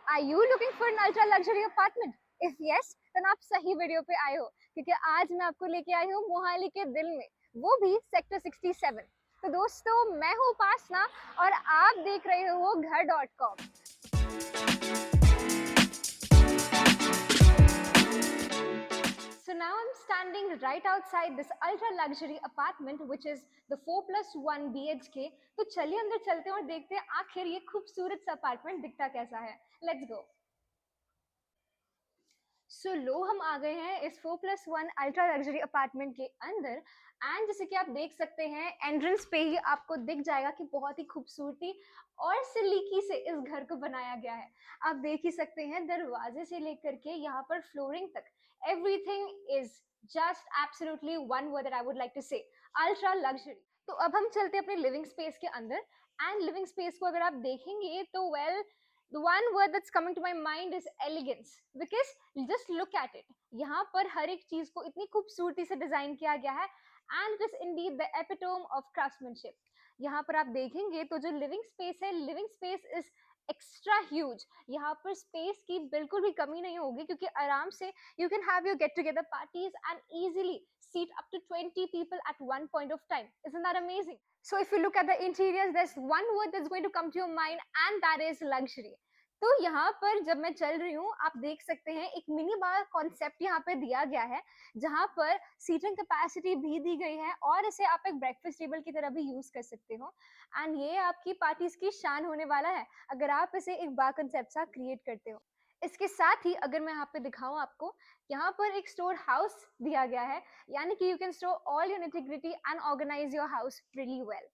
Are you looking for an ultra luxury apartment? If yes, then आप सही video पे आए हो, क्योंकि आज मैं आपको लेके आई हूँ मोहाली के दिल में, वो भी सेक्टर 67। तो दोस्तों, मैं हूँ उपासना और आप देख रहे हो घर.com। So now I'm standing right outside this ultra luxury apartment, which is the 4+1 BHK। तो चलिए अंदर चलते हैं और देखते हैं आखिर ये खूबसूरत सा अपार्टमेंट दिखता कैसा है। Let's go। सो लो हम आ गए हैं इस 4+1 अल्ट्रा लग्जरी अपार्टमेंट के अंदर। एंड जैसे कि आप देख सकते हैं, एंट्रेंस पे ही आपको दिख जाएगा कि बहुत ही खूबसूरती और सलीकी से इस घर को बनाया गया है। आप देख ही सकते हैं, दरवाजे से लेकर के यहाँ पर फ्लोरिंग तक everything is just absolutely one word that I would like to say, ultra luxury. तो अब हम चलते हैं अपने लिविंग स्पेस के अंदर। एंड लिविंग स्पेस को अगर आप देखेंगे तो well, the one word that's coming to my mind is elegance, because just look at it। यहाँ पर हर एक चीज को इतनी खूबसूरती से डिजाइन किया गया है and it is indeed the epitome of craftsmanship। यहाँ पर आप देखेंगे तो जो लिविंग स्पेस है, living space is extra huge. यहाँ पर स्पेस की बिल्कुल भी कमी नहीं होगी, क्योंकि आराम से you can have your get together parties and easily seat up to 20 people at one point of time। Isn't that amazing? So if you look at the interiors, there's one word that's going to come to your mind and that is luxury। तो यहाँ पर जब मैं चल रही हूँ, आप देख सकते हैं एक मिनी बार कॉन्सेप्ट यहाँ पे दिया गया है, जहाँ पर सीटिंग कैपेसिटी भी दी गई है और इसे आप एक ब्रेकफास्ट टेबल की तरह भी यूज कर सकते हो। एंड ये आपकी पार्टीज की शान होने वाला है अगर आप इसे एक बार कॉन्सेप्ट सा क्रिएट करते हो। इसके साथ ही अगर मैं यहाँ पे दिखाऊं आपको, यहाँ पर एक स्टोर हाउस दिया गया है, यानी कि you can store all your nitty gritty and organise your house really well.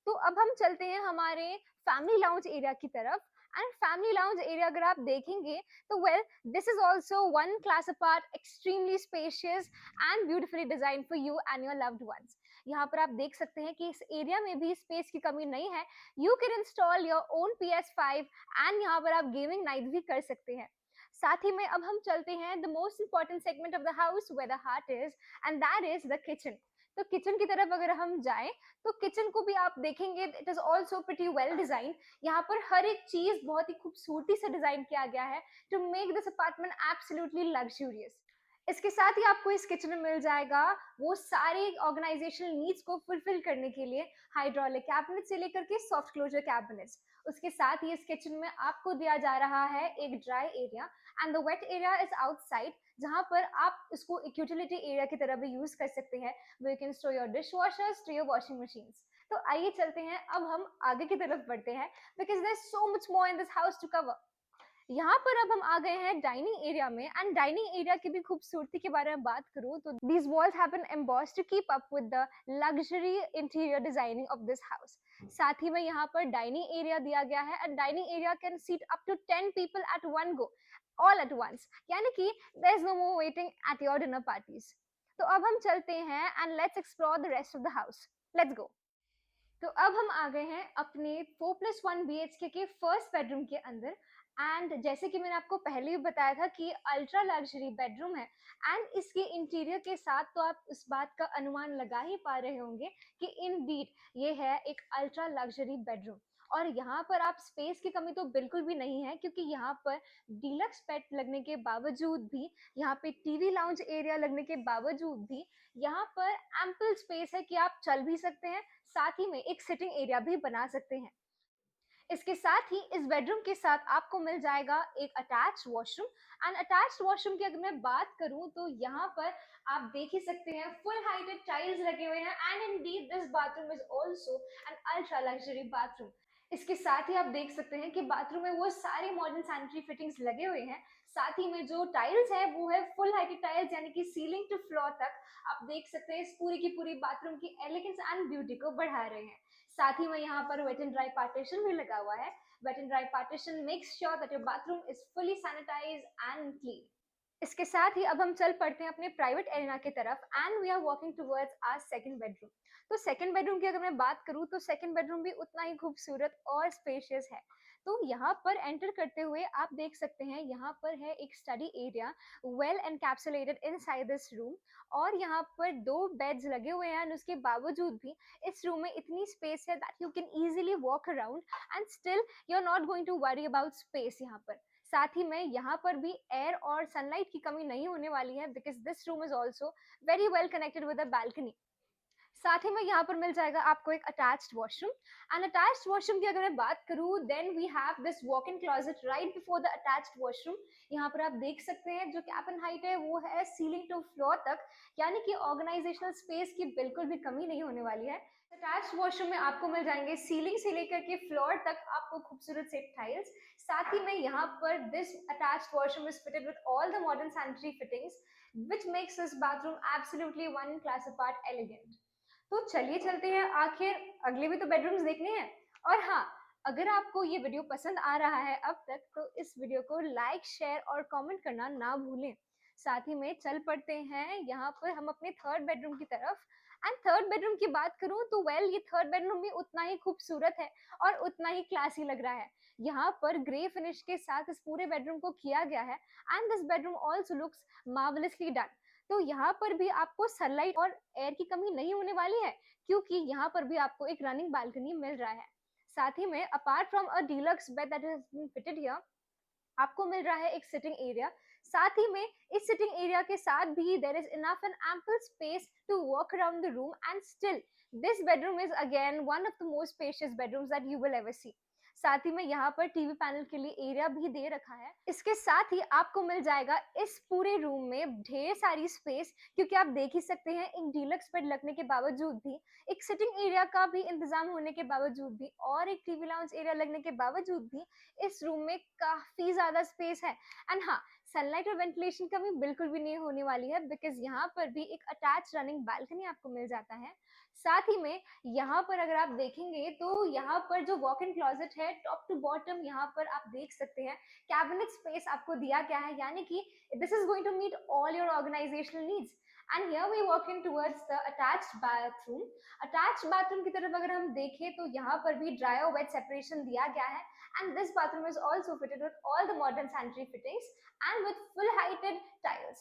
तो अब हम चलते हैं हमारे फैमिली लाउंज एरिया की तरफ। एंड फैमिली लाउंज एरिया अगर आप देखेंगे तो well, this is also one class apart, extremely spacious and beautifully design for you and your loved ones. यहाँ पर आप देख सकते हैं कि इस एरिया में भी स्पेस की कमी नहीं है। You can install your own PS5 and यहाँ पर आप गेमिंग नाइट भी कर सकते हैं। साथ ही में अब हम चलते हैं the most important segment of the house where the heart is, and that is the kitchen. तो किचन की तरफ अगर हम जाएं तो किचन को भी आप देखेंगे, it is also pretty well design. यहाँ पर हर एक चीज बहुत ही खूबसूरती से डिजाइन किया गया है to make this apartment absolutely luxurious. इसके साथ ही आपको इस किचन में मिल जाएगा वो सारे ऑर्गेनाइजेशनल नीड्स को फुलफिल करने के लिए हाइड्रोलिक कैबिनेट से लेकर के सॉफ्ट क्लोजर कैबिनेट्स। उसके साथ ही इस किचन में आपको दिया जा रहा है एक dry area and the wait area is outside, जहां पर आप इसको एक यूटिलिटी एरिया की तरह भी यूज कर सकते हैं, where you can store your dishwashers to your washing machines। तो आइए चलते हैं, अब हम आगे की तरफ बढ़ते हैं, because there's so much more in this house to cover। यहाँ पर अब हम आ गए हैं डाइनिंग एरिया में। एंड डाइनिंग एरिया की भी खूबसूरती के बारे में बात करूँ तो these walls have been embossed to keep up with the luxury interior designing of this house। साथ ही में यहाँ पर डाइनिंग एरिया दिया गया है and dining area can seat up to 10 people at one go, all at once, यानी कि there is no more waiting at your dinner parties। तो अब हम चलते हैं and let's explore the rest of the house. Let's go. तो अब हम आ गए हैं अपने 4+1 BHK के फर्स्ट बेडरूम के अंदर। एंड जैसे कि मैंने आपको पहले भी बताया था कि अल्ट्रा लग्जरी बेडरूम है, एंड इसके इंटीरियर के साथ तो आप इस बात का अनुमान लगा ही पा रहे होंगे कि इंडीड ये है एक अल्ट्रा लग्जरी बेडरूम। और यहाँ पर आप स्पेस की कमी तो बिल्कुल भी नहीं है, क्योंकि यहाँ पर डीलक्स बेड लगने के बावजूद भी, यहाँ पे टीवी लाउंज एरिया लगने के बावजूद भी यहाँ पर एम्पल स्पेस है कि आप चल भी सकते हैं, साथ ही में एक सिटिंग एरिया भी बना सकते हैं। इसके साथ ही इस बेडरूम के साथ आपको मिल जाएगा एक attached washroom. And attached washroom की अगर मैं बात करूं तो यहाँ पर आप देख ही सकते हैं फुल हाइटेड टाइल्स लगे हुए हैं and Indeed this bathroom is also an ultra luxury bathroom. इसके साथ ही आप देख सकते हैं कि बाथरूम में वो सारे मॉडर्न सैनिटरी फिटिंग्स लगे हुए हैं। साथ ही में जो टाइल्स है वो है फुल हाइटेड टाइल्स, यानी कि सीलिंग टू फ्लोर तक आप देख सकते हैं इस पूरी की पूरी बाथरूम की एलिगेंस एंड ब्यूटी को बढ़ा रहे हैं। साथ ही में यहाँ पर वेट एंड ड्राई पार्टीशन भी लगा हुआ है। Wet and dry partition makes sure that your bathroom is fully sanitised and clean. इसके साथ ही अब हम चल पड़ते हैं अपने प्राइवेट एरिया की तरफ and we are walking towards our second bedroom. तो सेकंड बेडरूम की अगर मैं बात करूं तो सेकंड बेडरूम भी उतना ही खूबसूरत और स्पेशियस है। तो यहाँ पर एंटर करते हुए आप देख सकते हैं यहाँ पर है एक study area well encapsulated inside this room. और यहाँ पर 2 बेड्स लगे हुए हैं, उसके बावजूद भी इस रूम में इतनी स्पेस है that you can easily walk around and still you are not going to worry about space यहाँ पर। साथ ही में यहाँ पर भी एयर और सनलाइट की कमी नहीं होने वाली है because this room is also very well connected with a balcony. साथ ही में यहाँ पर मिल जाएगा आपको एक attached washroom. And attached washroom की अगर मैं बात करूँ then we have this walk in closet right before the attached washroom. यहाँ पर आप देख सकते हैं जो कैबिन हाइट है वो है सीलिंग टू फ्लोर तक, यानी कि ऑर्गेनाइजेशनल स्पेस की बिल्कुल भी कमी नहीं होने वाली है। अटैच्ड वॉशरूम में आपको मिल जाएंगे सीलिंग से लेकर के फ्लोर तक आपको खूबसूरत से टाइल्स। साथ ही में यहाँ पर this attached washroom is fitted with all the modern sanitary fittings which makes this bathroom absolutely one class apart elegant। तो चलिए चलते हैं, आखिर अगले भी तो बेडरूम्स देखने हैं। और हाँ, अगर आपको ये वीडियो पसंद आ रहा है अब तक तो इस वीडियो को लाइक शेयर और कमेंट करना ना भूलें। साथ ही में चल पड़ते हैं यहाँ पर हम अपने थर्ड बेडरूम की तरफ। एंड थर्ड बेडरूम की बात करूं तो वेल ये थर्ड बेडरूम भी उतना ही खूबसूरत है और उतना ही क्लासी लग रहा है। यहाँ पर ग्रे फिनिश के साथ इस पूरे बेडरूम को किया गया है and this bedroom also looks marvellously done. तो यहाँ पर भी आपको सनलाइट और एयर की कमी नहीं होने वाली है क्योंकि यहाँ पर भी आपको एक रनिंग बालकनी मिल रहा है। साथ ही में apart from a deluxe bed that has been fitted here, आपको मिल रहा है एक सिटिंग एरिया। साथ ही में इस सिटिंग एरिया के साथ भी there is enough and ample space to walk around the room and still this bedroom is again one of the most spacious bedrooms that you will ever see. साथ ही में यहाँ पर टीवी पैनल के लिए एरिया भी दे रखा है। इसके साथ ही आपको मिल जाएगा इस पूरे रूम में ढेर सारी स्पेस, क्योंकि आप देख ही सकते हैं एक डीलक्स बेड लगने के बावजूद भी, एक सिटिंग एरिया का भी इंतजाम होने के बावजूद भी और एक टीवी लाउंज एरिया लगने के बावजूद भी इस रूम में काफी ज्यादा स्पेस है। एंड हाँ, सनलाइट और वेंटिलेशन कमी बिल्कुल भी नहीं होने वाली है बिकॉज यहाँ पर भी एक अटैच रनिंग बालकनी आपको मिल जाता है। साथ ही में यहाँ पर अगर आप देखेंगे तो यहाँ पर जो वॉक इन क्लोजेट है टॉप टू बॉटम यहाँ पर आप देख सकते हैं कैबिनेट स्पेस आपको दिया गया है, यानी कि this is going to meet all your organisational needs. And here we walk in towards the attached bathroom. Attached bathroom की तरफ अगर हम देखें तो यहाँ पर भी ड्राई और वेट सेपरेशन दिया गया है and this bathroom is also fitted with all the modern sanitary fittings and with full heighted tiles।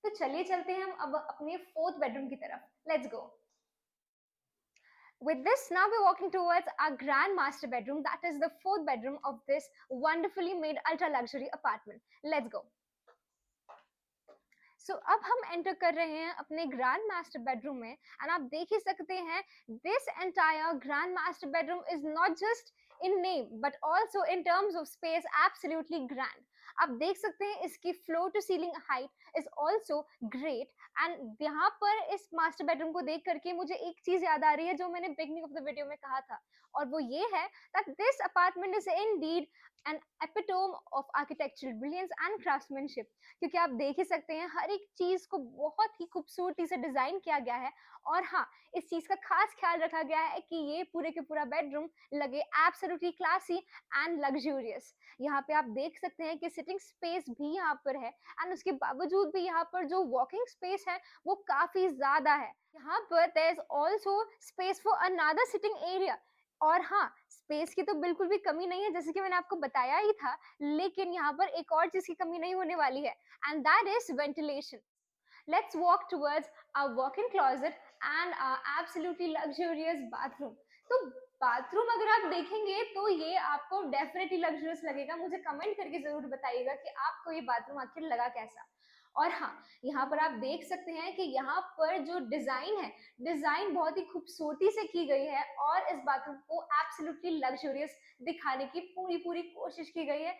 तो चलिए चलते हैं हम अब अपने फोर्थ बेडरूम की तरफ। Let's go. With this, now we're walking towards our grand master bedroom, that is the fourth bedroom of this wonderfully made ultra luxury apartment। Let's go। So अब हम एंटर कर रहे हैं अपने ग्रैंड मास्टर बेडरूम में and आप देख ही सकते हैं this entire grand master bedroom is not just in name but also in terms of space absolutely grand. आप देख सकते हैं इसकी floor to ceiling height is also great. And यहाँ पर इस मास्टर बेडरूम को देख करके मुझे एक चीज याद आ रही है जो मैंने बिगनिंग ऑफ द वीडियो में कहा था, और वो ये है that this apartment is Indeed N epitome of architectural brilliance and craftsmanship. क्योंकि आप देख ही सकते हैं हर एक चीज को बहुत ही खूबसूरती से डिजाइन किया गया है और हाँ, इस चीज का खास ख्याल रखा गया है कि ये पूरे के पूरा बेडरूम लगे एब्सोल्युटली क्लासी एंड लग्जूरियस। यहाँ पे आप देख सकते हैं कि सिटिंग स्पेस भी यहाँ पर है एंड उसके बावजूद भी यहाँ पर जो वॉकिंग स्पेस है वो काफी ज्यादा है। यहाँ पर there is also space for another sitting area. और हाँ, स्पेस की तो बिल्कुल भी कमी नहीं है जैसे कि मैंने आपको बताया ही था, लेकिन यहाँ पर एक और चीज की कमी नहीं होने वाली है and that is ventilation. Let's walk towards our walk-in closet and our absolutely luxurious bathroom। तो बाथरूम अगर आप देखेंगे तो ये आपको डेफिनेटली लग्जरियस लगेगा। मुझे कमेंट करके जरूर बताइएगा कि आपको ये बाथरूम आखिर लगा कैसा। और हाँ, यहाँ पर आप देख सकते हैं कि यहाँ पर जो डिजाइन है, डिजाइन बहुत ही खूबसूरती से की गई है और इस बाथरूम को एब्सोल्युटली लग्जरियस दिखाने की पूरी पूरी कोशिश की गई है।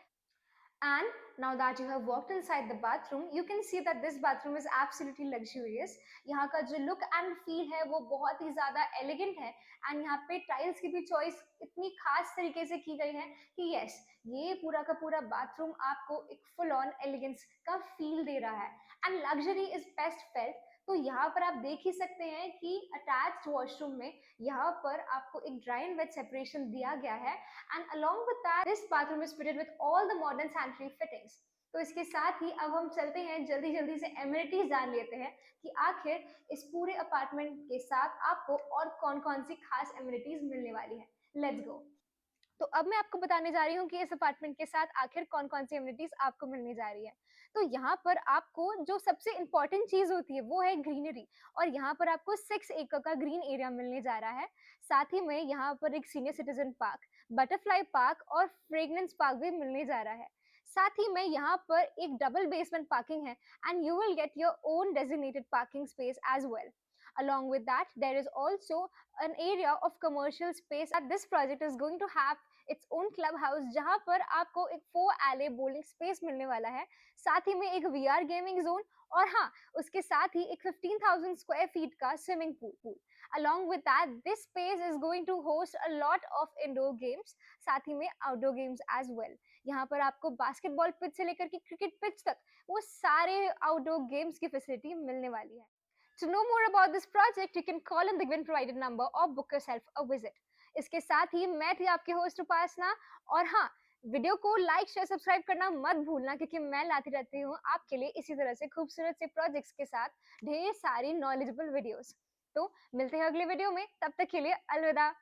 And now that you have walked inside the bathroom, you can see that this bathroom is absolutely luxurious। यहाँ का जो look and feel है वो बहुत ही ज़्यादा elegant है and यहाँ पे टाइल्स की भी चॉइस इतनी खास तरीके से की गई है कि यस, ये पूरा का पूरा बाथरूम आपको एक फुल ऑन एलिगेंस का फील दे रहा है and luxury is best felt. तो यहाँ पर आप देख ही सकते हैं कि अटैच्ड वॉशरूम में यहाँ पर आपको एक ड्राई एंड वेट सेपरेशन दिया गया है and along with that this bathroom is fitted with all the modern sanitary fittings. तो इसके साथ ही अब हम चलते हैं, जल्दी जल्दी से एमिनिटीज जान लेते हैं कि आखिर इस पूरे अपार्टमेंट के साथ आपको और कौन कौन सी खास एमिनिटीज मिलने वाली है। Let's go. तो अब मैं आपको बताने जा रही हूँ कि इस अपार्टमेंट के साथ आखिर कौन कौन सी एमिनिटीज आपको मिलने जा रही है। तो यहाँ पर आपको जो सबसे इम्पोर्टेंट चीज होती है वो है ग्रीनरी, और यहाँ पर आपको 6 एकड़ का ग्रीन एरिया मिलने जा रहा है। साथ ही में यहाँ पर एक senior citizen park, butterfly park और फ्रेग्रेंस पार्क भी मिलने जा रहा है। साथ ही में यहाँ पर एक डबल बेसमेंट पार्किंग है and you will get your own designated parking space as well. Along with that, there is also an area of commercial space that this project is going to have its own clubhouse जहाँ पर आपको एक 4 alley bowling space मिलने वाला है, साथ ही में एक VR gaming zone और हाँ, उसके साथ ही एक 15,000 square feet का swimming pool. Along with that, this space is going to host a lot of indoor games, साथ ही में outdoor games as well. यहाँ पर आपको बास्केटबॉल पिच से लेकर के क्रिकेट पिच तक वो सारे आउटडोर गेम्स की फैसिलिटी मिलने वाली है. To know more about this project, you can call on the given provided number or book yourself a visit. इसके साथ ही मैं थी आपकी होस्ट उपासना और हाँ, वीडियो को लाइक शेयर सब्सक्राइब करना मत भूलना क्योंकि मैं लाती रहती हूँ आपके लिए इसी तरह से खूबसूरत से प्रोजेक्ट्स के साथ ढेर सारी नॉलेजेबल वीडियोस. तो मिलते हैं अगले वीडियो में, तब तक के लिए अलविदा.